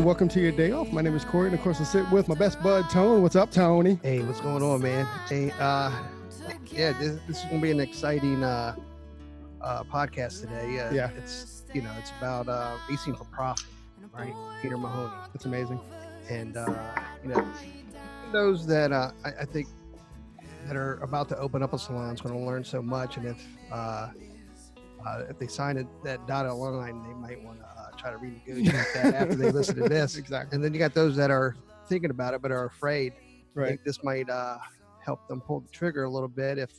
welcome to your day off. My name is Corey, and of course I sit with my best bud, Tony. What's up, Tony? Hey, what's going on, man? Hey, this is gonna be an exciting podcast today. It's about leasing for profit, right? Peter Mahoney. That's amazing. And those that I think that are about to open up a salon is going to learn so much, and if they sign that dotted line, they might want to try to renegotiate that after they listen to this. Exactly. And then you got those that are thinking about it but are afraid. Right. I think this might help them pull the trigger a little bit if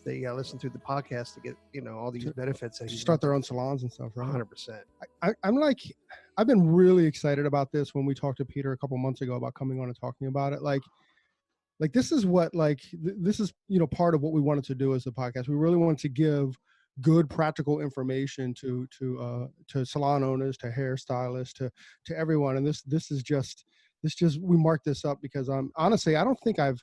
they listen through the podcast to get all these benefits. To start their own salons and stuff, right? 100%. I've been really excited about this when we talked to Peter a couple months ago about coming on and talking about it. Like this is what this is part of what we wanted to do as a podcast. We really wanted to give good practical information to salon owners, to hairstylists, to everyone. And this just we marked this up because honestly, I don't think I've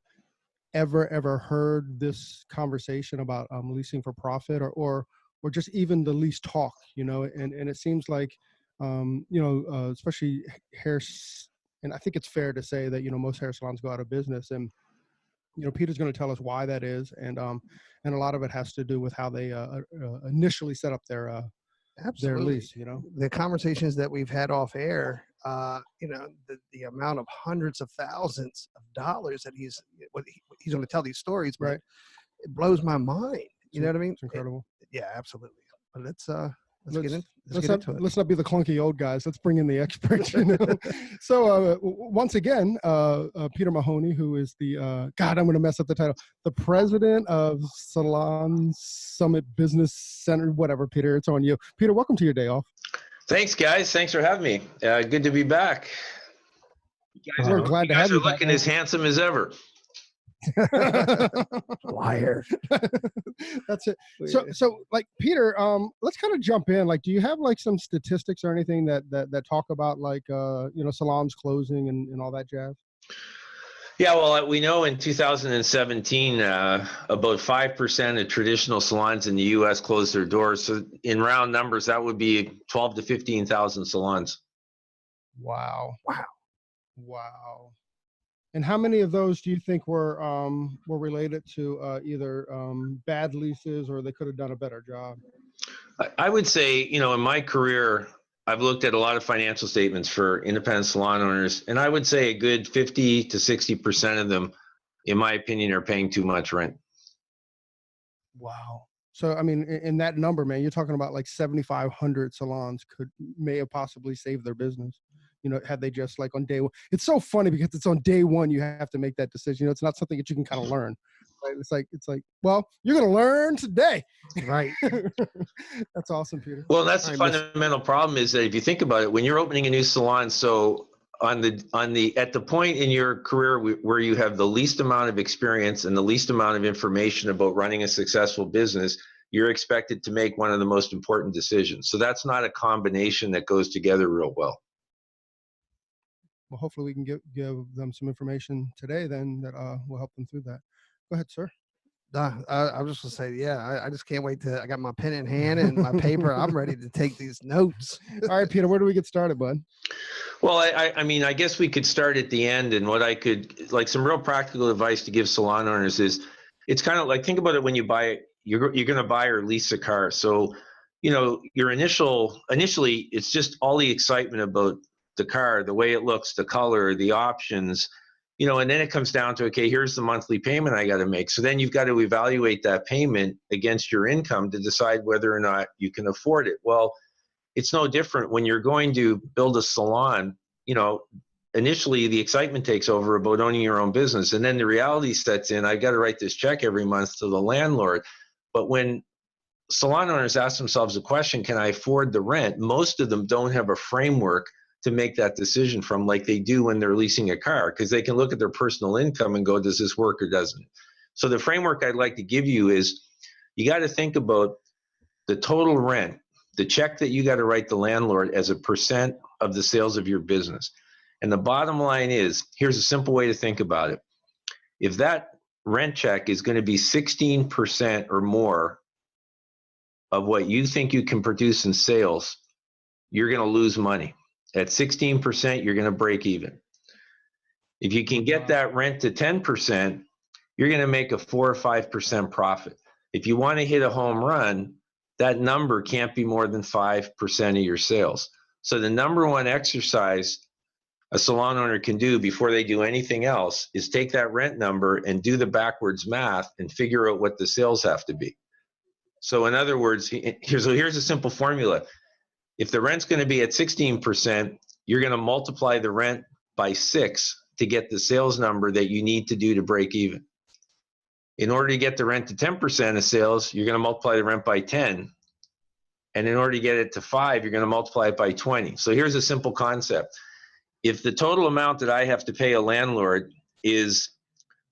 ever heard this conversation about leasing for profit or just even the lease talk, and it seems like especially hair, and I think it's fair to say that most hair salons go out of business, and Peter's going to tell us why that is, and a lot of it has to do with how they initially set up their lease. The conversations that we've had off air, the amount of hundreds of thousands of dollars that he's going to tell these stories, but right? It blows my mind. You know what I mean? It's incredible. Yeah, absolutely. But let's get into it. Let's not be the clunky old guys. Let's bring in the experts. So once again, Peter Mahoney, who is the I'm going to mess up the title, the president of Salon Summit Business Center, whatever. Peter, it's on you. Peter, welcome to your day off. Thanks, guys. Thanks for having me. Good to be back. We're glad to have you. You guys are looking as handsome as ever. Liar. That's it. So like Peter, let's kind of jump in. Like, do you have some statistics or anything that talk about salons closing and all that jazz? Yeah, well, we know in 2017, about 5% of traditional salons in the U.S. closed their doors. So in round numbers, that would be 12 to 15,000 salons. Wow. And how many of those do you think were related to either bad leases or they could have done a better job? I would say, in my career, I've looked at a lot of financial statements for independent salon owners, and I would say a good 50 to 60% of them, in my opinion, are paying too much rent. Wow. So, I mean, in that number, man, you're talking about 7,500 salons may have possibly saved their business. Had they just on day one. It's so funny because it's on day one you have to make that decision. It's not something that you can kind of learn. Right? It's like, well, you're going to learn today. Right. That's awesome, Peter. Well, that's the fundamental problem is that if you think about it, when you're opening a new salon, so at the point in your career where you have the least amount of experience and the least amount of information about running a successful business, you're expected to make one of the most important decisions. So that's not a combination that goes together real well. Well, hopefully we can give them some information today then that will help them through that. Go ahead, sir. I was just going to say, I just can't wait I got my pen in hand and my paper. I'm ready to take these notes. All right, Peter, where do we get started, bud? Well, I mean, I guess we could start at the end, and what I could, some real practical advice to give salon owners is, it's kind of think about it when you buy, you're going to buy or lease a car. So, your initially, it's just all the excitement about the car, the way it looks, the color, the options, and then it comes down to, okay, here's the monthly payment I got to make. So then you've got to evaluate that payment against your income to decide whether or not you can afford it. Well, it's no different when you're going to build a salon. Initially the excitement takes over about owning your own business, and then the reality sets in. I got to write this check every month to the landlord. But when salon owners ask themselves the question, can I afford the rent? Most of them don't have a framework to make that decision from, like they do when they're leasing a car, because they can look at their personal income and go, does this work or doesn't it? So the framework I'd like to give you is, you got to think about the total rent, the check that you got to write the landlord as a percent of the sales of your business. And the bottom line is, here's a simple way to think about it. If that rent check is going to be 16% or more of what you think you can produce in sales, you're going to lose money. at 16%, you're going to break even. If you can get that rent to 10%, you're going to make a 4 or 5% profit. If you want to hit a home run, that number can't be more than 5% of your sales. So the number one exercise a salon owner can do before they do anything else is take that rent number and do the backwards math and figure out what the sales have to be. So in other words, here's a simple formula. If the rent's going to be at 16%, you're going to multiply the rent by 6 to get the sales number that you need to do to break even. In order to get the rent to 10% of sales, you're going to multiply the rent by 10. And in order to get it to 5, you're going to multiply it by 20. So here's a simple concept. If the total amount that I have to pay a landlord is,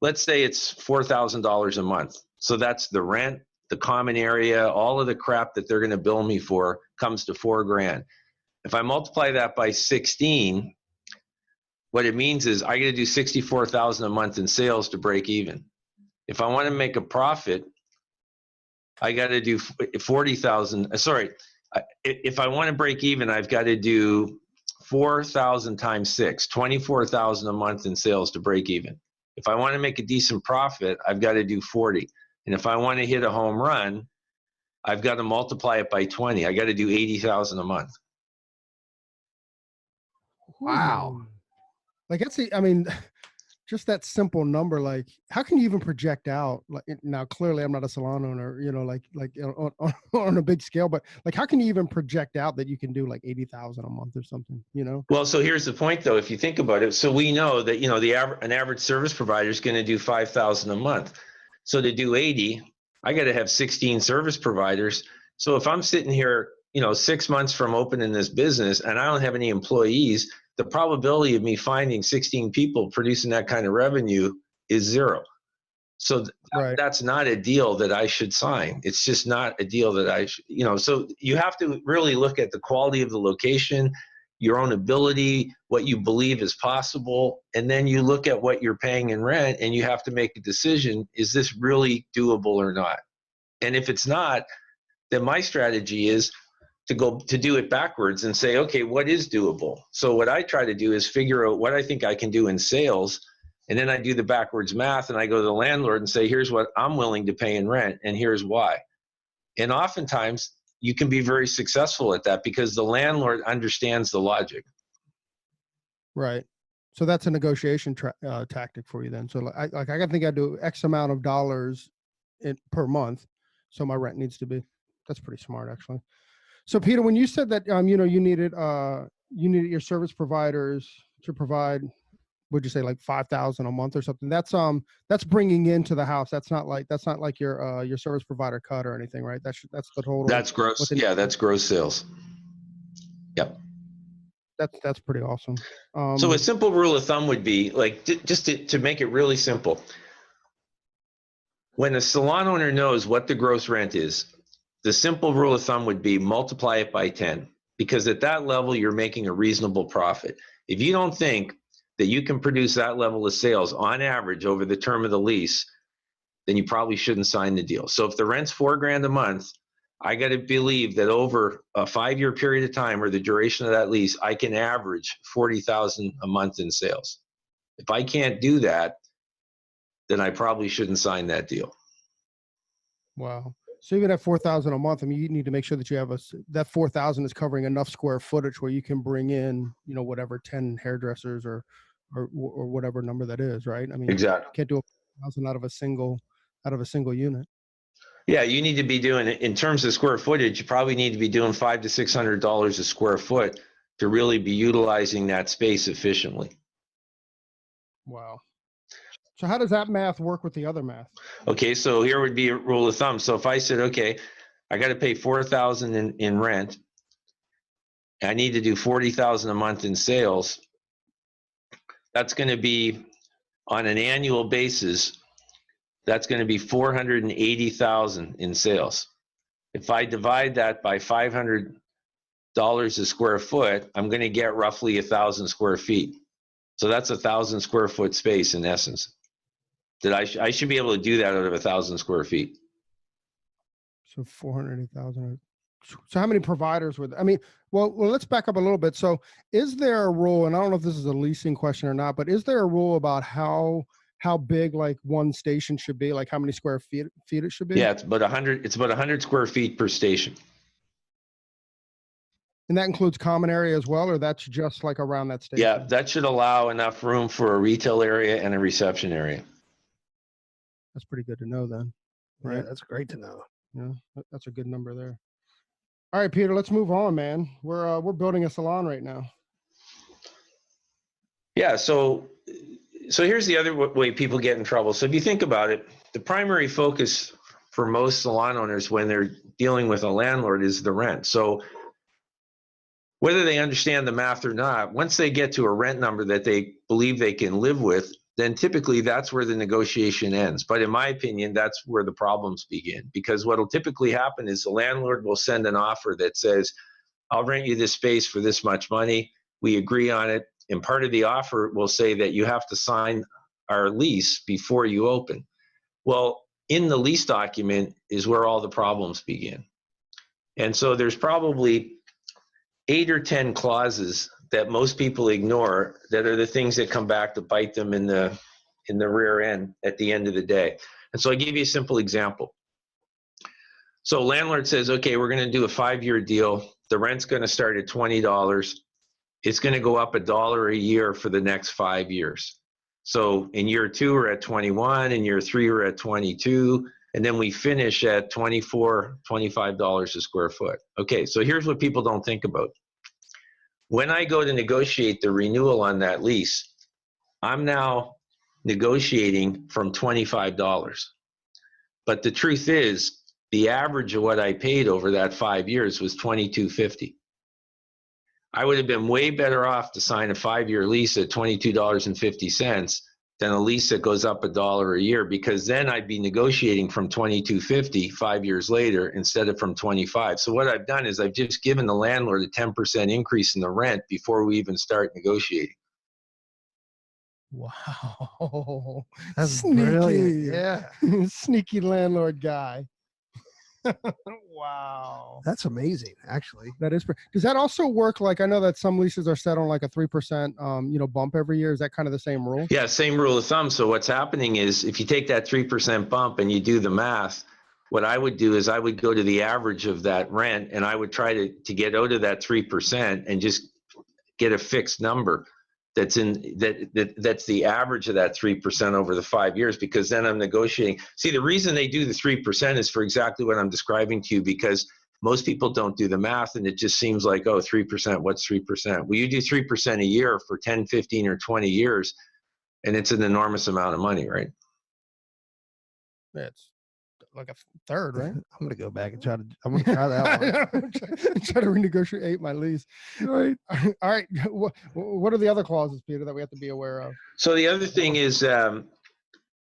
let's say it's $4,000 a month. So that's the rent, the common area, all of the crap that they're going to bill me for comes to $4,000. If I multiply that by 16, what it means is I got to do $64,000 a month in sales to break even. If I want to make a profit, I got to do 40,000. Sorry, if I want to break even, I've got to do 4,000 times 6, 24,000 a month in sales to break even. If I want to make a decent profit, I've got to do 40. And if I want to hit a home run, I've got to multiply it by 20. I got to do 80,000 a month. Wow. Like I mean, just that simple number. Like, how can you even project out? Like, now clearly I'm not a salon owner, you know, like on a big scale, but like, how can you even project out that you can do like 80,000 a month or something, you know? Well, so here's the point though, if you think about it, so we know that, you know, an average service provider is going to do 5,000 a month. So to do 80, I got to have 16 service providers. So if I'm sitting here, you know, 6 months from opening this business and I don't have any employees, the probability of me finding 16 people producing that kind of revenue is 0. So that's not a deal that I should sign. It's just not a deal that I should, you know, so you have to really look at the quality of the location, your own ability, what you believe is possible, and then you look at what you're paying in rent and you have to make a decision, is this really doable or not? And if it's not, then my strategy is to do it backwards and say, okay, what is doable? So what I try to do is figure out what I think I can do in sales, and then I do the backwards math and I go to the landlord and say, here's what I'm willing to pay in rent and here's why. And oftentimes you can be very successful at that because the landlord understands the logic. Right. So that's a negotiation tactic for you then. So I think I do X amount of dollars per month. So my rent needs to be, that's pretty smart actually. So Peter, when you said that, you know, you needed your service providers to provide, would you say like 5,000 a month or something? That's bringing into the house. That's not like your service provider cut or anything, right? That's the total. That's gross. Yeah, that's gross sales. Yep. That's pretty awesome. So a simple rule of thumb would be like, just to make it really simple. When a salon owner knows what the gross rent is, the simple rule of thumb would be multiply it by 10, because at that level, you're making a reasonable profit. If you don't think that you can produce that level of sales on average over the term of the lease, then you probably shouldn't sign the deal. So if the rent's $4,000 a month, I got to believe that over a 5-year period of time or the duration of that lease, I can average 40,000 a month in sales. If I can't do that, then I probably shouldn't sign that deal. Wow. So even at 4,000 a month, I mean, you need to make sure that you have that 4,000 is covering enough square footage where you can bring in, you know, whatever 10 hairdressers or whatever number that is, right? I mean, exactly. You can't do 1,000 out of a single unit. Yeah, you need to be doing it in terms of square footage. You probably need to be doing $500 to $600 a square foot to really be utilizing that space efficiently. Wow. So how does that math work with the other math? Okay, so here would be a rule of thumb. So if I said, okay, I got to pay $4,000 in rent, I need to do $40,000 a month in sales. That's going to be on an annual basis. That's going to be $480,000 in sales. If I divide that by $500 a square foot, I'm going to get roughly 1,000 square feet. So that's 1,000 square foot space in essence. That I should be able to do that out of 1,000 square feet. So 480,000. So how many providers were there? I mean, well, let's back up a little bit. So is there a rule, and I don't know if this is a leasing question or not, but is there a rule about how big like one station should be, like how many square feet it should be? Yeah, it's about 100 square feet per station. And that includes common area as well, or that's just like around that station? Yeah, that should allow enough room for a retail area and a reception area. That's pretty good to know then. Right. Yeah, that's great to know. Yeah, that's a good number there. All right, Peter, let's move on, man. We're building a salon right now. Yeah, so here's the other way people get in trouble. So if you think about it, the primary focus for most salon owners when they're dealing with a landlord is the rent. So whether they understand the math or not, once they get to a rent number that they believe they can live with, then typically that's where the negotiation ends. But in my opinion, that's where the problems begin, because what will typically happen is the landlord will send an offer that says, I'll rent you this space for this much money. We agree on it. And part of the offer will say that you have to sign our lease before you open. Well, in the lease document is where all the problems begin. And so there's probably 8 or 10 clauses that most people ignore that are the things that come back to bite them in the rear end at the end of the day. And so I give you a simple example. So landlord says, okay, we're going to do a 5-year deal. The rent's going to start at $20. It's going to go up $1 a year for the next 5 years. So in year 2, we're at 21. In year 3, we're at 22. And then we finish at $24, $25 a square foot. Okay, so here's what people don't think about. When I go to negotiate the renewal on that lease, I'm now negotiating from $25. But the truth is, the average of what I paid over that 5 years was $22.50. I would have been way better off to sign a 5-year lease at $22.50 than a lease that goes up $1 a year, because then I'd be negotiating from $22.50 5 years later instead of from $25. So what I've done is I've just given the landlord a 10% increase in the rent before we even start negotiating. Wow, that's sneaky. Brilliant. Yeah, sneaky landlord guy. Wow, that's amazing. Actually, that is. Does that also work? Like, I know that some leases are set on like a 3% bump every year. Is that kind of the same rule? Yeah, same rule of thumb. So what's happening is if you take that 3% bump and you do the math, what I would do is I would go to the average of that rent and I would try to get out of that 3% and just get a fixed number that's that's the average of that 3% over the 5 years, because then I'm negotiating. See, the reason they do the 3% is for exactly what I'm describing to you, because most people don't do the math and it just seems like, oh, 3%, what's 3%? Well, you do 3% a year for 10, 15, or 20 years, and it's an enormous amount of money, right? It's like a third, right? I'm going to go back and I'm going to try that one. try to renegotiate my lease. Right. All right. What are the other clauses, Peter, that we have to be aware of? So the other thing is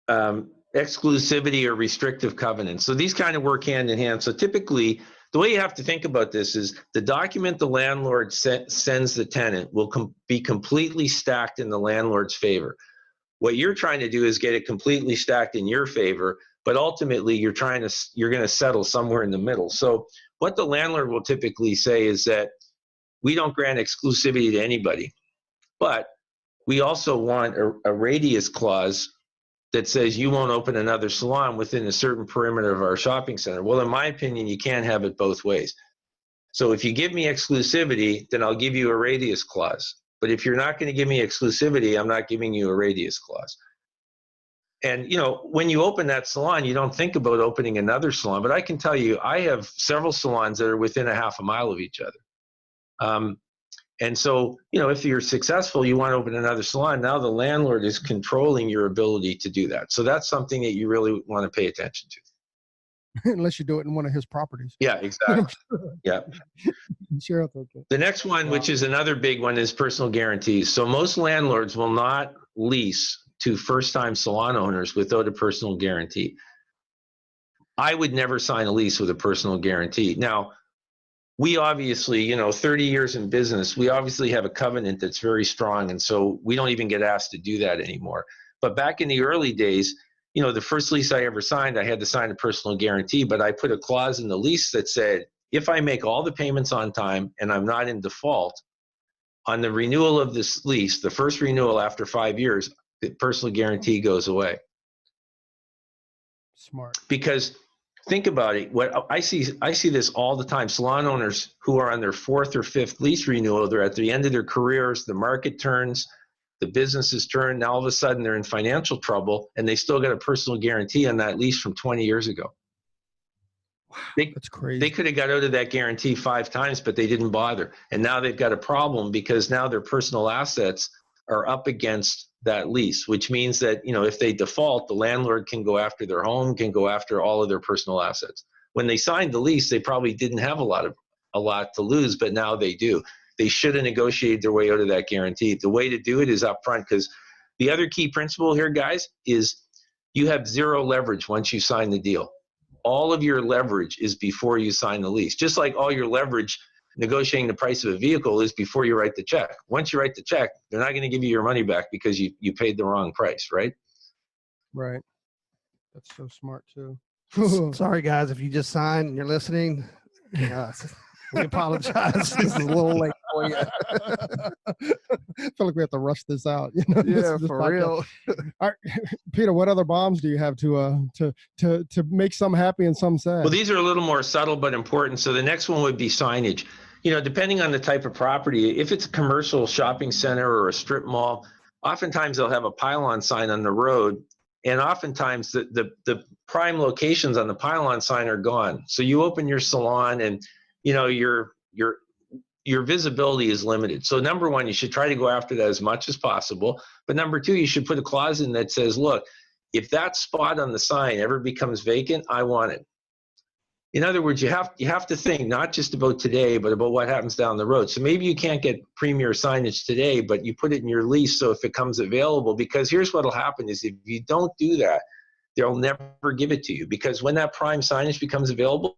exclusivity or restrictive covenants. So these kind of work hand in hand. So typically, the way you have to think about this is the document the landlord sends the tenant will be completely stacked in the landlord's favor. What you're trying to do is get it completely stacked in your favor, but ultimately you're going to settle somewhere in the middle. So what the landlord will typically say is that we don't grant exclusivity to anybody, but we also want a radius clause that says you won't open another salon within a certain perimeter of our shopping center. Well, in my opinion, you can't have it both ways. So if you give me exclusivity, then I'll give you a radius clause. But if you're not going to give me exclusivity, I'm not giving you a radius clause. And, when you open that salon, you don't think about opening another salon. But I can tell you, I have several salons that are within a half a mile of each other. And so, if you're successful, you want to open another salon. Now the landlord is controlling your ability to do that. So that's something that you really want to pay attention to. Unless you do it in one of his properties. Yeah, exactly. Yeah. Sure. Okay. The next one, which is another big one, is personal guarantees. So most landlords will not lease to first-time salon owners without a personal guarantee. I would never sign a lease with a personal guarantee. Now, we obviously, 30 years in business, we obviously have a covenant that's very strong, and so we don't even get asked to do that anymore. But back in the early days, the first lease I ever signed, I had to sign a personal guarantee, but I put a clause in the lease that said, if I make all the payments on time and I'm not in default, on the renewal of this lease, the first renewal after 5 years, the personal guarantee goes away. Smart. Because think about it. What I see this all the time. Salon owners who are on their 4th or 5th lease renewal, they're at the end of their careers, the market turns, the businesses turn, now all of a sudden they're in financial trouble and they still got a personal guarantee on that lease from 20 years ago. That's crazy. They could have got out of that guarantee 5 times, but they didn't bother. And now they've got a problem because now their personal assets are up against that lease, which means that, if they default, the landlord can go after their home, can go after all of their personal assets. When they signed the lease, they probably didn't have a lot to lose, but now they do. They should have negotiated their way out of that guarantee. The way to do it is up front, because the other key principle here, guys, is you have zero leverage once you sign the deal. All of your leverage is before you sign the lease. Just like all your leverage negotiating the price of a vehicle is before you write the check. Once you write the check, they're not going to give you your money back because you paid the wrong price, right? Right. That's so smart too. Sorry, guys, if you just signed and you're listening, we apologize. This is a little late for you. I feel like we have to rush this out. Yeah, this for podcast. real. All right, Peter, what other bombs do you have to make some happy and some sad? Well, these are a little more subtle but important. So the next one would be signage. Depending on the type of property, if it's a commercial shopping center or a strip mall, oftentimes they'll have a pylon sign on the road. And oftentimes the prime locations on the pylon sign are gone. So you open your salon and, your visibility is limited. So number one, you should try to go after that as much as possible. But number two, you should put a clause in that says, look, if that spot on the sign ever becomes vacant, I want it. In other words, you have to think not just about today, but about what happens down the road. So maybe you can't get premier signage today, but you put it in your lease so if it comes available, because here's what will happen is if you don't do that, they'll never give it to you, because when that prime signage becomes available,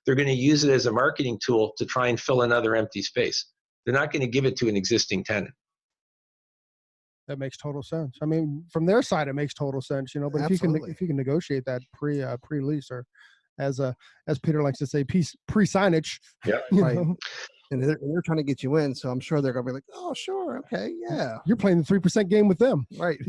they're going to use it as a marketing tool to try and fill another empty space. They're not going to give it to an existing tenant. That makes total sense. I mean, from their side, it makes total sense, but Absolutely. if you can negotiate that pre-lease, or as Peter likes to say, pre-signage. Yeah. Right. And they're trying to get you in, so I'm sure they're going to be like, oh, sure, okay, yeah. You're playing the 3% game with them. Right.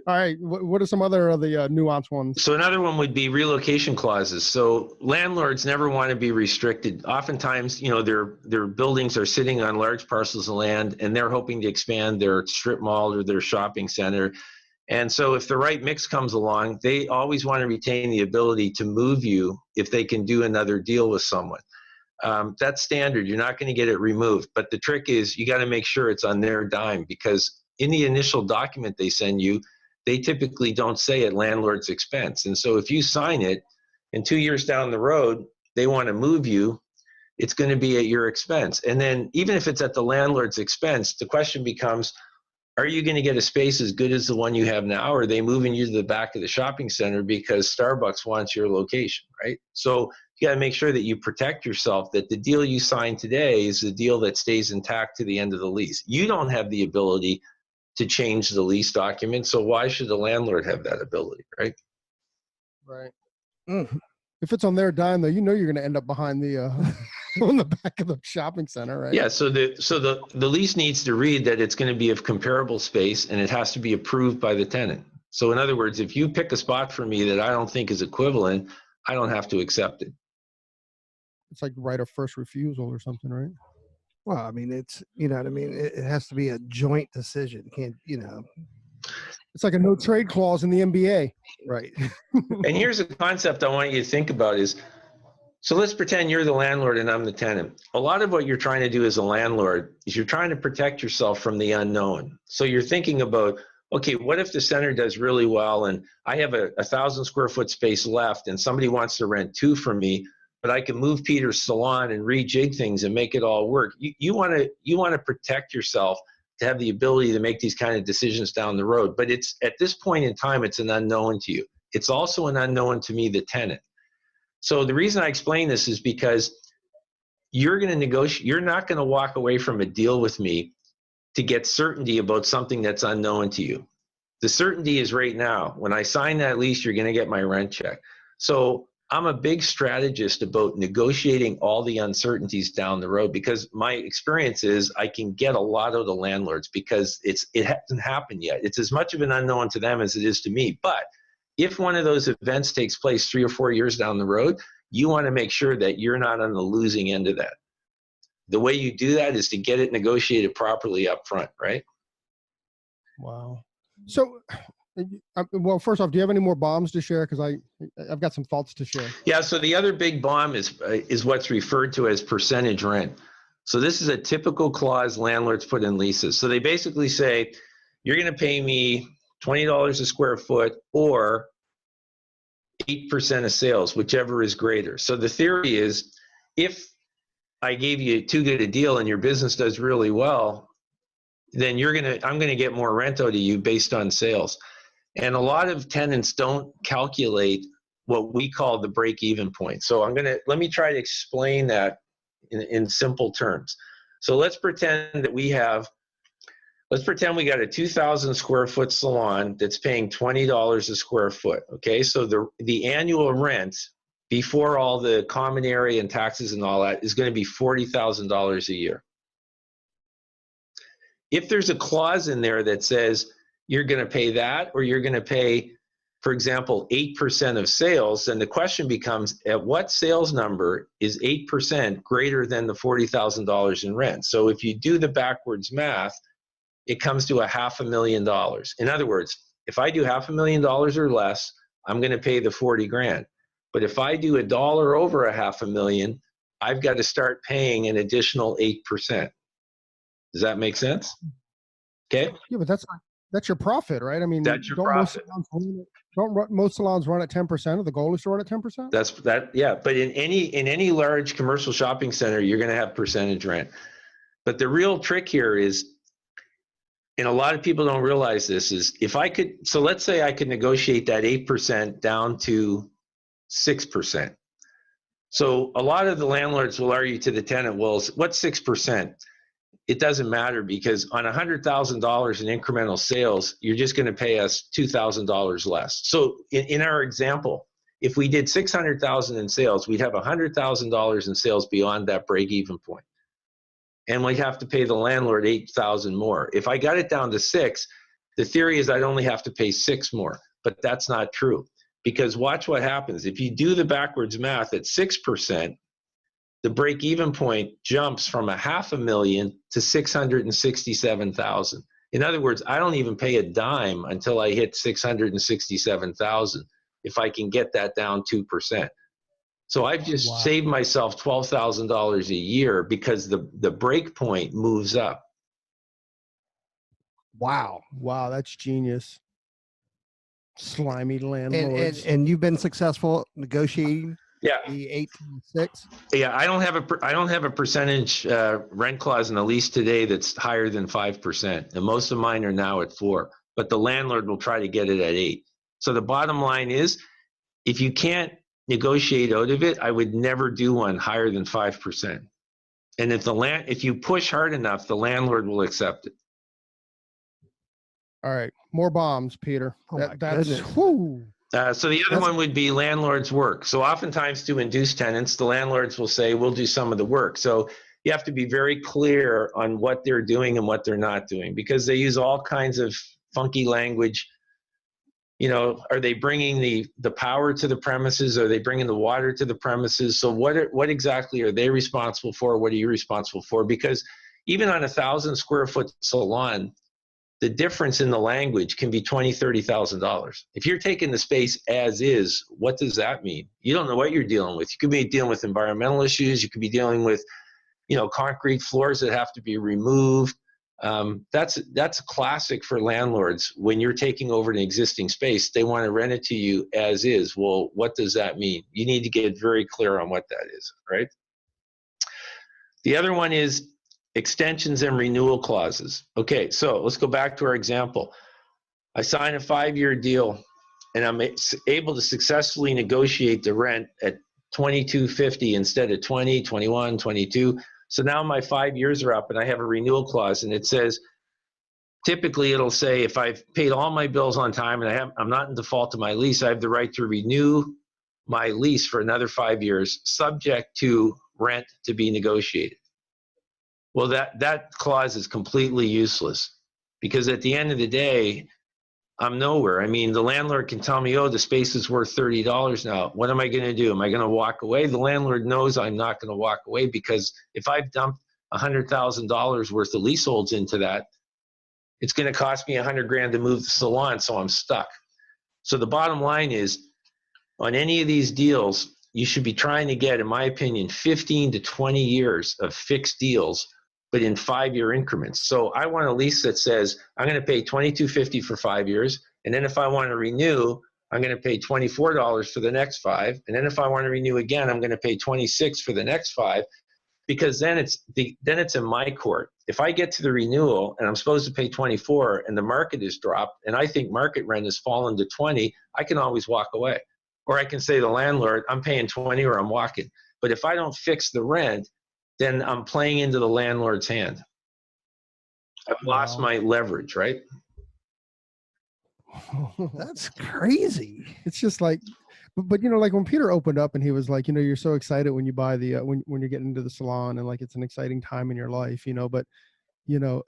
All right. What are some other of the nuanced ones? So another one would be relocation clauses. So landlords never want to be restricted. Oftentimes, their buildings are sitting on large parcels of land and they're hoping to expand their strip mall or their shopping center. And so if the right mix comes along, they always want to retain the ability to move you if they can do another deal with someone. That's standard. You're not going to get it removed. But the trick is you got to make sure it's on their dime, because in the initial document they send you, they typically don't say at landlord's expense. And so if you sign it and 2 years down the road, they want to move you, it's going to be at your expense. And then even if it's at the landlord's expense, the question becomes, are you going to get a space as good as the one you have now? Or are they moving you to the back of the shopping center because Starbucks wants your location, right? So you got to make sure that you protect yourself, that the deal you sign today is the deal that stays intact to the end of the lease. You don't have the ability to change the lease document, so why should the landlord have that ability, right? Right. If it's on their dime, though, you're going to end up behind the on the back of the shopping center, right? Yeah. So the lease needs to read that it's going to be of comparable space and it has to be approved by the tenant. So in other words, if you pick a spot for me that I don't think is equivalent, I don't have to accept it. It's like right of first refusal or something, right? Well, I mean, it's, what I mean? It has to be a joint decision. Can't, It's like a no trade clause in the NBA. Right. And here's a concept I want you to think about is, so let's pretend you're the landlord and I'm the tenant. A lot of what you're trying to do as a landlord is you're trying to protect yourself from the unknown. So you're thinking about, okay, what if the center does really well and I have a 1,000 square foot space left and somebody wants to rent 2 from me, but I can move Peter's salon and rejig things and make it all work. You want to protect yourself to have the ability to make these kind of decisions down the road. But it's at this point in time, it's an unknown to you. It's also an unknown to me, the tenant. So the reason I explain this is because you're going to negotiate. You're not going to walk away from a deal with me to get certainty about something that's unknown to you. The certainty is right now. When I sign that lease, you're going to get my rent check. So I'm a big strategist about negotiating all the uncertainties down the road, because my experience is I can get a lot of the landlords because it hasn't happened yet. It's as much of an unknown to them as it is to me. But if one of those events takes place 3 or 4 years down the road, you want to make sure that you're not on the losing end of that. The way you do that is to get it negotiated properly up front, right? Wow. So, well, first off, do you have any more bombs to share? Because I've got some thoughts to share. Yeah. So the other big bomb is what's referred to as percentage rent. So this is a typical clause landlords put in leases. So they basically say, you're going to pay me $20 a square foot or 8% of sales, whichever is greater. So the theory is, if I gave you too good a deal and your business does really well, then I'm going to get more rent out of you based on sales. And a lot of tenants don't calculate what we call the break-even point. So let me try to explain that in simple terms. So let's pretend we got a 2,000 square foot salon that's paying $20 a square foot. Okay, so the annual rent before all the common area and taxes and all that is going to be $40,000 a year. If there's a clause in there that says you're going to pay that, or you're going to pay, for example, 8% of sales, then the question becomes, at what sales number is 8% greater than the $40,000 in rent? So if you do the backwards math, it comes to $500,000. In other words, if I do $500,000 or less, I'm going to pay the 40 grand. But if I do $1 over $500,000, I've got to start paying an additional 8%. Does that make sense? Okay. Yeah, but that's your profit, right? I mean, that's your profit. Most salons run at 10%, or the goal is to run at 10%? Yeah. But in any large commercial shopping center, you're going to have percentage rent. But the real trick here is, and a lot of people don't realize this, is so let's say I could negotiate that 8% down to 6%. So a lot of the landlords will argue to the tenant, well, what's 6%? It doesn't matter, because on $100,000 in incremental sales, you're just going to pay us $2,000 less. So in our example, if we did $600,000 in sales, we'd have $100,000 in sales beyond that break-even point. And we'd have to pay the landlord $8,000 more. If I got it down to 6, the theory is I'd only have to pay 6 more, but that's not true. Because watch what happens. If you do the backwards math at 6%, the break-even point jumps from $500,000 to $667,000. In other words, I don't even pay a dime until I hit $667,000 if I can get that down 2%. So I've just saved myself $12,000 a year because the break point moves up. Wow, that's genius. Slimy landlords. And you've been successful negotiating. Yeah. The 8 to 6. Yeah, I don't have a percentage rent clause in the lease today that's higher than 5%, and most of mine are now at 4. But the landlord will try to get it at 8. So the bottom line is, if you can't negotiate out of it, I would never do one higher than 5%. And if you push hard enough, the landlord will accept it. All right, more bombs, Peter. That's whoo. So the other one would be landlord's work. So oftentimes, to induce tenants, the landlords will say, we'll do some of the work. So you have to be very clear on what they're doing and what they're not doing, because they use all kinds of funky language. You know, are they bringing the power to the premises? Are they bringing the water to the premises? So what exactly are they responsible for? What are you responsible for? Because even on a 1,000 square foot salon, the difference in the language can be $20,000, $30,000. If you're taking the space as is, what does that mean? You don't know what you're dealing with. You could be dealing with environmental issues. You could be dealing with, concrete floors that have to be removed. That's classic for landlords. When you're taking over an existing space, they want to rent it to you as is. Well, what does that mean? You need to get very clear on what that is, right? The other one is extensions and renewal clauses. Okay, so let's go back to our example. I sign a 5-year deal, and I'm able to successfully negotiate the rent at $22.50 instead of $20, $21, $22. So now my 5 years are up, and I have a renewal clause, and it says, typically it'll say, if I've paid all my bills on time and I'm not in default to my lease, I have the right to renew my lease for another 5 years, subject to rent to be negotiated. Well, that clause is completely useless, because at the end of the day, I'm nowhere. I mean, the landlord can tell me, oh, the space is worth $30 now. What am I going to do? Am I going to walk away? The landlord knows I'm not going to walk away, because if I've dumped $100,000 worth of leaseholds into that, it's going to cost me $100,000 to move the salon, so I'm stuck. So the bottom line is, on any of these deals, you should be trying to get, in my opinion, 15 to 20 years of fixed deals, but in 5-year increments. So I want a lease that says I'm going to pay $22.50 for 5 years, and then if I want to renew, I'm going to pay $24 for the next 5, and then if I want to renew again, I'm going to pay $26 for the next 5, because then it's in my court. If I get to the renewal and I'm supposed to pay 24 and the market has dropped, and I think market rent has fallen to 20, I can always walk away. Or I can say to the landlord, I'm paying 20 or I'm walking. But if I don't fix the rent, then I'm playing into the landlord's hand. I've lost my leverage, right? That's crazy. It's just like, but you know, like when Peter opened up and he was like, you know, you're so excited when you buy the when you're getting into the salon, and like it's an exciting time in your life, you know. But you know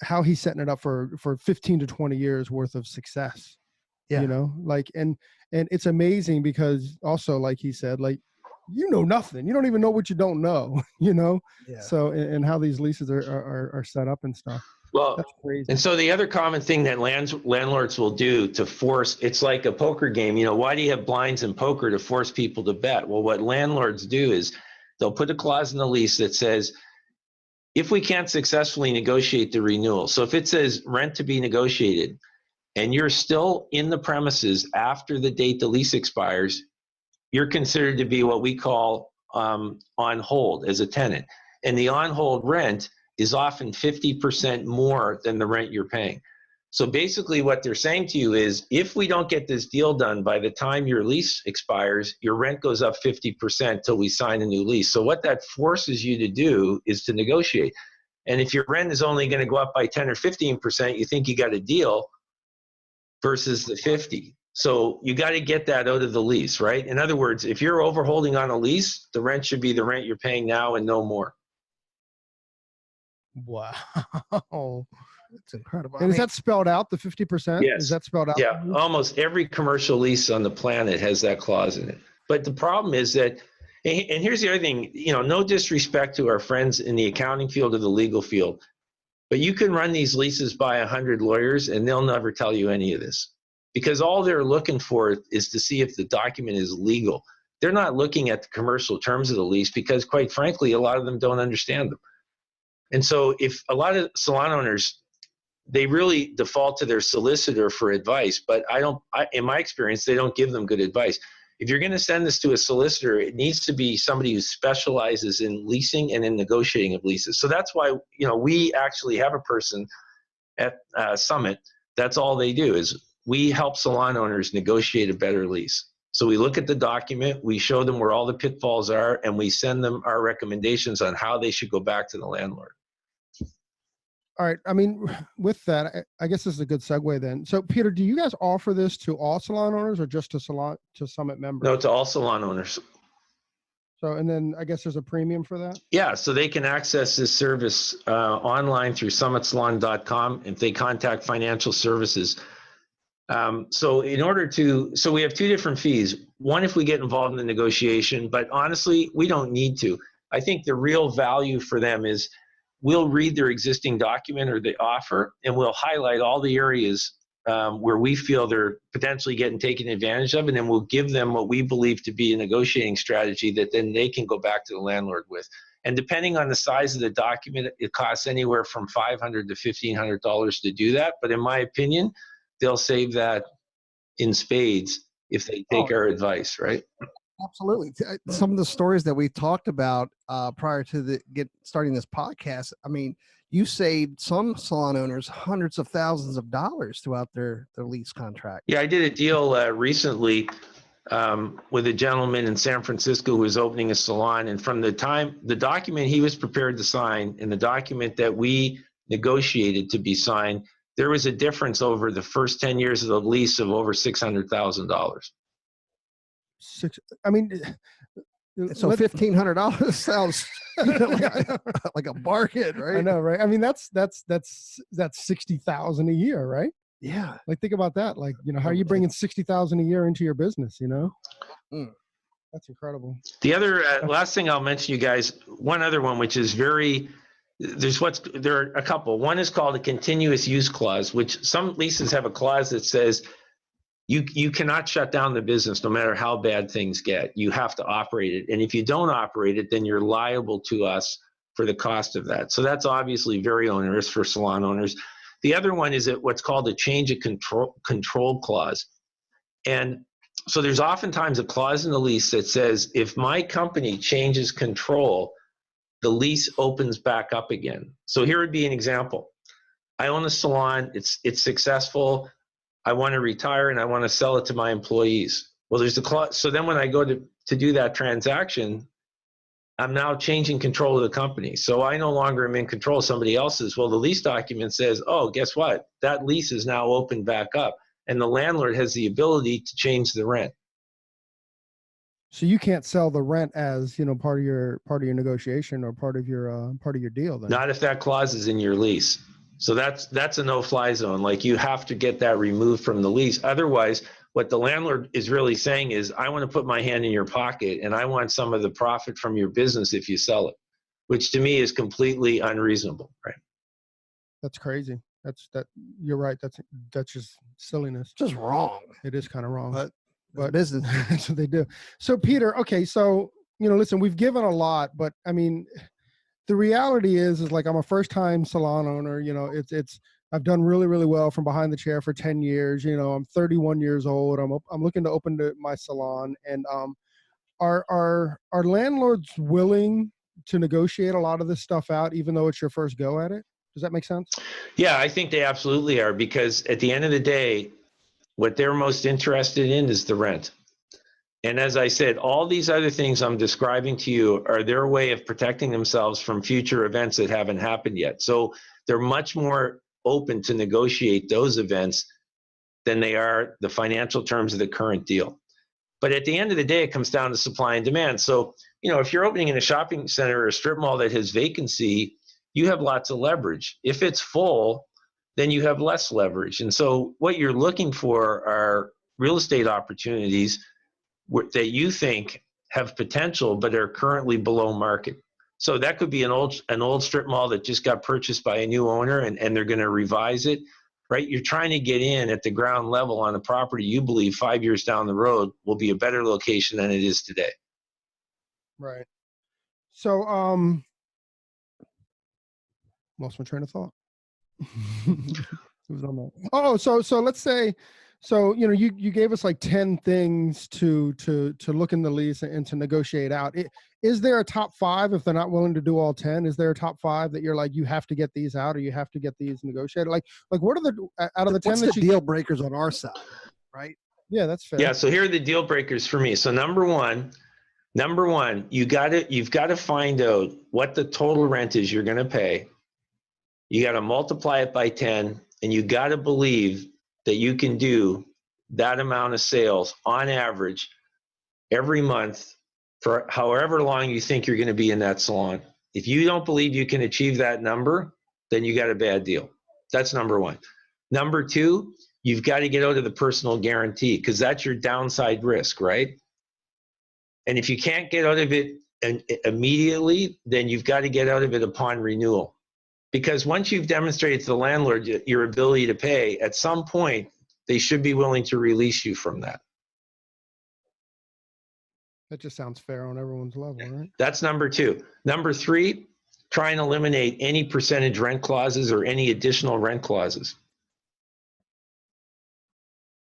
how he's setting it up for 15 to 20 years worth of success. Yeah. You know, like and it's amazing, because also, like he said, like, you know nothing. You don't even know what you don't know, you know? Yeah. So, and how these leases are set up and stuff. Well, that's crazy. And so the other common thing that landlords will do to force, it's like a poker game. You know, why do you have blinds in poker? To force people to bet. Well, what landlords do is they'll put a clause in the lease that says, if we can't successfully negotiate the renewal, so if it says rent to be negotiated, and you're still in the premises after the date the lease expires, you're considered to be what we call on hold as a tenant. And the on hold rent is often 50% more than the rent you're paying. So basically what they're saying to you is, if we don't get this deal done by the time your lease expires, your rent goes up 50% till we sign a new lease. So what that forces you to do is to negotiate. And if your rent is only going to go up by 10 or 15%, you think you got a deal, versus the 50. So you got to get that out of the lease, right? In other words, if you're overholding on a lease, the rent should be the rent you're paying now and no more. Wow. That's incredible. And is that spelled out, the 50%? Yes. Is that spelled out? Yeah, almost every commercial lease on the planet has that clause in it. But the problem is that, and here's the other thing, you know, no disrespect to our friends in the accounting field or the legal field, but you can run these leases by 100 lawyers and they'll never tell you any of this, because all they're looking for is to see if the document is legal. They're not looking at the commercial terms of the lease, because quite frankly, a lot of them don't understand them. And so if a lot of salon owners, they really default to their solicitor for advice, but in my experience, they don't give them good advice. If you're going to send this to a solicitor, it needs to be somebody who specializes in leasing and in negotiating of leases. So that's why, you know, we actually have a person at Summit. That's all they do, is we help salon owners negotiate a better lease. So we look at the document, we show them where all the pitfalls are, and we send them our recommendations on how they should go back to the landlord. All right. I mean, with that, I guess this is a good segue then. So Peter, do you guys offer this to all salon owners or just to Summit members? No, to all salon owners. So, and then I guess there's a premium for that? Yeah, so they can access this service online through summitsalon.com if they contact financial services. So we have two different fees. One, if we get involved in the negotiation, but honestly, we don't need to. I think the real value for them is we'll read their existing document or the offer, and we'll highlight all the areas where we feel they're potentially getting taken advantage of, and then we'll give them what we believe to be a negotiating strategy that then they can go back to the landlord with. And depending on the size of the document, it costs anywhere from $500 to $1,500 to do that. But in my opinion, they'll save that in spades if they take our advice, right? Absolutely. Some of the stories that we talked about prior to starting this podcast, I mean, you saved some salon owners hundreds of thousands of dollars throughout their lease contract. Yeah, I did a deal recently with a gentleman in San Francisco who was opening a salon, and from the document he was prepared to sign and the document that we negotiated to be signed, there was a difference over the first 10 years of the lease of over $600,000. I mean, So $1,500 sounds like a bargain, right? I know, right? I mean, that's 60,000 a year, right? Yeah. Like, think about that. Like, how are you bringing 60,000 a year into your business? That's incredible. The other last thing I'll mention, you guys, one other one, which is there are a couple. One is called a continuous use clause, which some leases have a clause that says you cannot shut down the business no matter how bad things get. You have to operate it. And if you don't operate it, then you're liable to us for the cost of that. So that's obviously very onerous for salon owners. The other one is what's called a change of control clause. And so there's oftentimes a clause in the lease that says, if my company changes control, the lease opens back up again. So here would be an example. I own a salon, it's successful. I want to retire and I want to sell it to my employees. Well, there's the clause. So then when I go to do that transaction, I'm now changing control of the company. So I no longer am in control of somebody else's. Well, the lease document says, oh, guess what? That lease is now opened back up. And the landlord has the ability to change the rent. So you can't sell the rent as part of your negotiation or part of your deal. Then not if that clause is in your lease. So that's a no-fly zone. Like, you have to get that removed from the lease. Otherwise, what the landlord is really saying is, I want to put my hand in your pocket and I want some of the profit from your business if you sell it, which to me is completely unreasonable. Right? That's crazy. You're right. That's just silliness. Just wrong. It is kind of wrong. But business. That's what they do. So Peter, okay. So, listen, we've given a lot, but I mean, the reality is like, I'm a first time salon owner. I've done really, really well from behind the chair for 10 years. I'm 31 years old. I'm looking to open my salon, and are landlords willing to negotiate a lot of this stuff out, even though it's your first go at it? Does that make sense? Yeah, I think they absolutely are, because at the end of the day, what they're most interested in is the rent. And as I said, all these other things I'm describing to you are their way of protecting themselves from future events that haven't happened yet. So they're much more open to negotiate those events than they are the financial terms of the current deal. But at the end of the day, it comes down to supply and demand. So, if you're opening in a shopping center or a strip mall that has vacancy, you have lots of leverage. If it's full, then you have less leverage. And so what you're looking for are real estate opportunities that you think have potential but are currently below market. So that could be an old strip mall that just got purchased by a new owner and they're going to revise it, right? You're trying to get in at the ground level on a property you believe 5 years down the road will be a better location than it is today. Right. So, lost my train of thought. It was on that. Oh, so let's say, you gave us like 10 things to look in the lease and to negotiate out. Is there a top 5 if they're not willing to do all 10? Is there a top 5 that you're like, you have to get these out or you have to get these negotiated? Like what are the out of the 10 What's the deal breakers on our side, right? Yeah, that's fair. Yeah, so here are the deal breakers for me. So number one, you've got to find out what the total rent is you're going to pay. You got to multiply it by 10, and you got to believe that you can do that amount of sales on average every month for however long you think you're going to be in that salon. If you don't believe you can achieve that number, then you got a bad deal. That's number one. Number two, you've got to get out of the personal guarantee, because that's your downside risk, right? And if you can't get out of it immediately, then you've got to get out of it upon renewal. Because once you've demonstrated to the landlord your ability to pay, at some point, they should be willing to release you from that. That just sounds fair on everyone's level, right? That's number two. Number three, try and eliminate any percentage rent clauses or any additional rent clauses.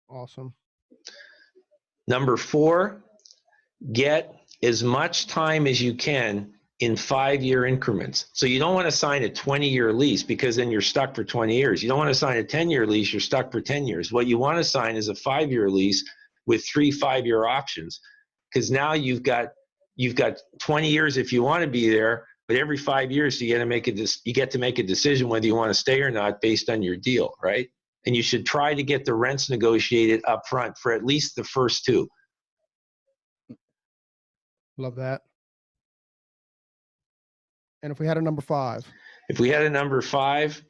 Awesome. Number four, get as much time as you can in 5-year increments. So you don't want to sign a 20-year lease, because then you're stuck for 20 years. You don't want to sign a 10-year lease, you're stuck for 10 years. What you want to sign is a 5-year lease with 3 5-year options, because now you've got 20 years if you want to be there, but every 5 years you get to make a decision whether you want to stay or not based on your deal, right? And you should try to get the rents negotiated up front for at least the first 2. Love that. And if we had a number 5? If we had a number 5,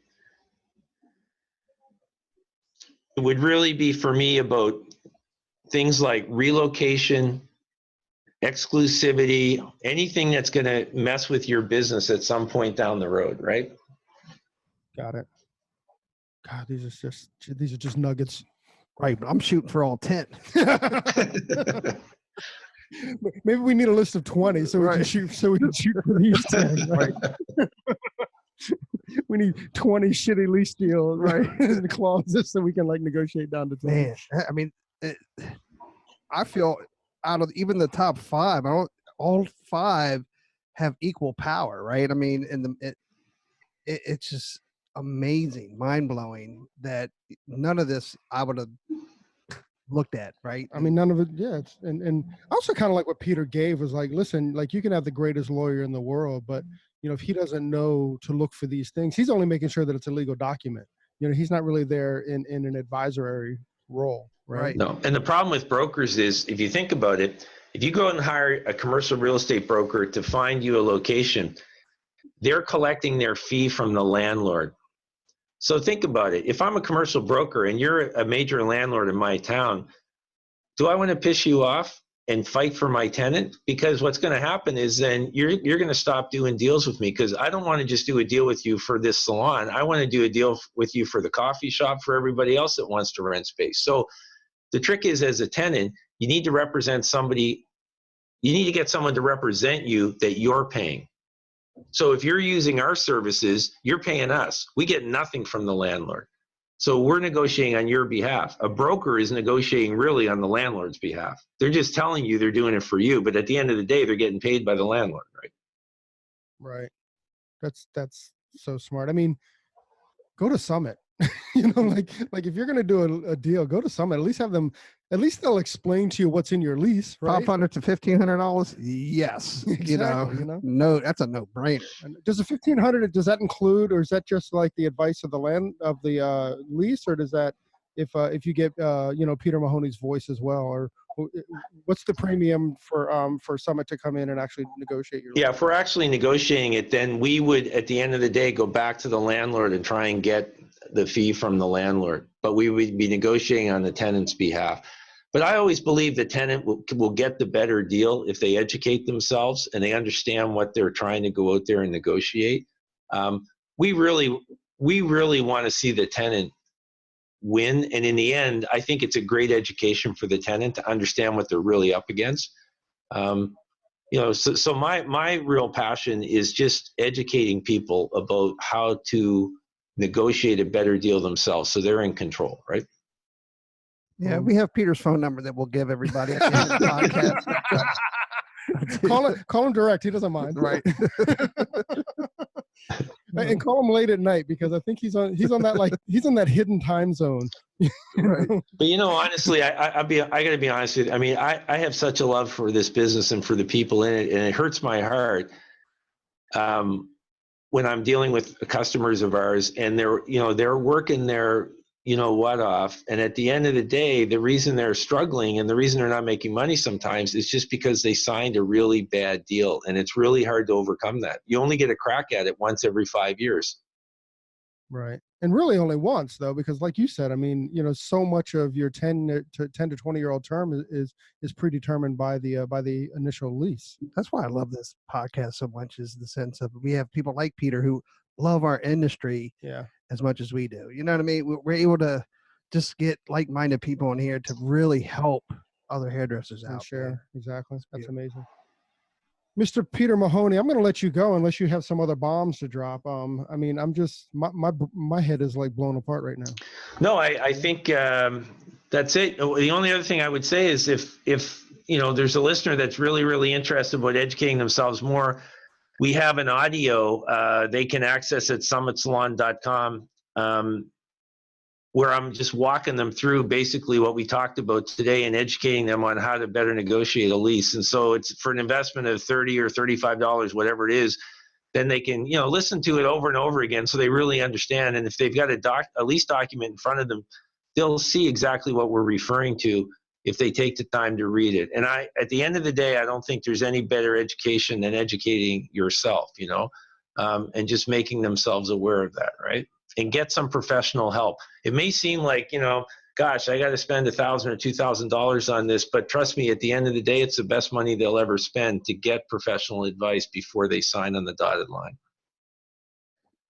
it would really be for me about things like relocation, exclusivity, anything that's going to mess with your business at some point down the road, right? Got it. God, these are just nuggets. Right, but I'm shooting for all 10. Maybe we need a list of 20 so we can shoot for these 10. Right. We need 20 shitty lease deals, right? In the clauses so we can like negotiate down to 10. Man, I mean, I feel out of even the top 5, all 5 have equal power, right? I mean, it's just amazing, mind blowing that none of this I would have looked at, right? I mean, none of it. Yeah. And I also kind of like what Peter gave was like, listen, like you can have the greatest lawyer in the world, but if he doesn't know to look for these things, he's only making sure that it's a legal document. He's not really there in an advisory role, right? No. And the problem with brokers is, if you think about it, if you go out and hire a commercial real estate broker to find you a location, they're collecting their fee from the landlord. So think about it. If I'm a commercial broker and you're a major landlord in my town, do I want to piss you off and fight for my tenant? Because what's going to happen is then you're going to stop doing deals with me, because I don't want to just do a deal with you for this salon. I want to do a deal with you for the coffee shop, for everybody else that wants to rent space. So the trick is, as a tenant, you need to represent somebody. You need to get someone to represent you that you're paying. So if you're using our services, you're paying us. We get nothing from the landlord. So we're negotiating on your behalf. A broker is negotiating really on the landlord's behalf. They're just telling you they're doing it for you, but at the end of the day, they're getting paid by the landlord, right? Right. That's so smart. I mean, go to Summit. Like if you're going to do a deal, go to Summit. At least they'll explain to you what's in your lease, right? $500 to $1,500. Yes. Exactly, No, that's a no-brainer. Does the $1,500, does that include, or is that just like the advice of the lease, or does that, if you get Peter Mahoney's voice as well, or what's the premium for Summit to come in and actually negotiate your lease? Yeah, if we're actually negotiating it, then we would, at the end of the day, go back to the landlord and try and get the fee from the landlord, but we would be negotiating on the tenant's behalf. But I always believe the tenant will get the better deal if they educate themselves and they understand what they're trying to go out there and negotiate. We really want to see the tenant win, and in the end, I think it's a great education for the tenant to understand what they're really up against. So my real passion is just educating people about how to negotiate a better deal themselves, so they're in control, right? Yeah, we have Peter's phone number that we'll give everybody at the end of the podcast. Call him direct. He doesn't mind. Right. And call him late at night, because I think he's on that hidden time zone. Right. But honestly, I got to be honest with you. I mean, I have such a love for this business and for the people in it, and it hurts my heart when I'm dealing with customers of ours, and they're working their off, and at the end of the day, the reason they're struggling and the reason they're not making money sometimes is just because they signed a really bad deal, and it's really hard to overcome that. You only get a crack at it once every 5 years. Right. And really only once, though, because like you said, I mean, so much of your 10 to 20-year-old term is predetermined by the initial lease. That's why I love this podcast so much, is the sense of we have people like Peter who love our industry as much as we do. You know what I mean? We're able to just get like-minded people in here to really help other hairdressers out. Sure. Exactly. That's amazing. Mr. Peter Mahoney, I'm going to let you go unless you have some other bombs to drop. I mean, I'm just, my head is like blown apart right now. No, I think that's it. The only other thing I would say is if there's a listener that's really, really interested about educating themselves more, we have an audio they can access at summitsalon.com where I'm just walking them through basically what we talked about today and educating them on how to better negotiate a lease. And so it's for an investment of $30 or $35, whatever it is, then they can, listen to it over and over again so they really understand. And if they've got a lease document in front of them, they'll see exactly what we're referring to if they take the time to read it. And at the end of the day, I don't think there's any better education than educating yourself, and just making themselves aware of that, right? And get some professional help. It may seem like, gosh, I got to spend $1,000 or $2,000 on this, but trust me, at the end of the day, it's the best money they'll ever spend to get professional advice before they sign on the dotted line.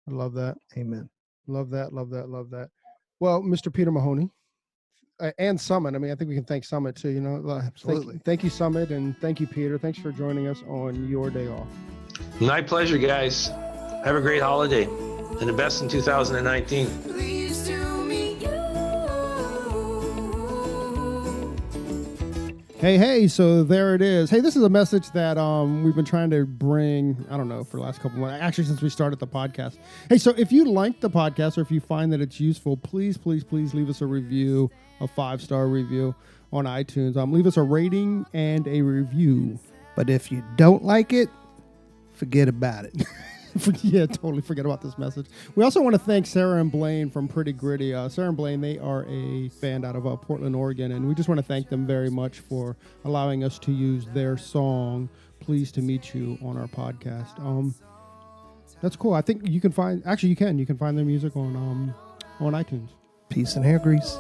I love that. Amen. Love that. Love that. Love that. Well, Mr. Peter Mahoney and Summit. I mean, I think we can thank Summit too, Absolutely. Thank you, Summit. And thank you, Peter. Thanks for joining us on your day off. My pleasure, guys. Have a great holiday and the best in 2019. Hey, so there it is. Hey, this is a message that we've been trying to bring, I don't know, for the last couple of months, actually since we started the podcast. Hey, so if you like the podcast or if you find that it's useful, please leave us a review, a 5-star review on iTunes. Leave us a rating and a review. But if you don't like it, forget about it. Yeah, totally forget about this message. We also want to thank Sarah and Blaine from Pretty Gritty. Sarah and Blaine, they are a band out of Portland, Oregon, and we just want to thank them very much for allowing us to use their song, Pleased to Meet You, on our podcast. That's cool. I think you can find their music on iTunes. Peace and hair grease.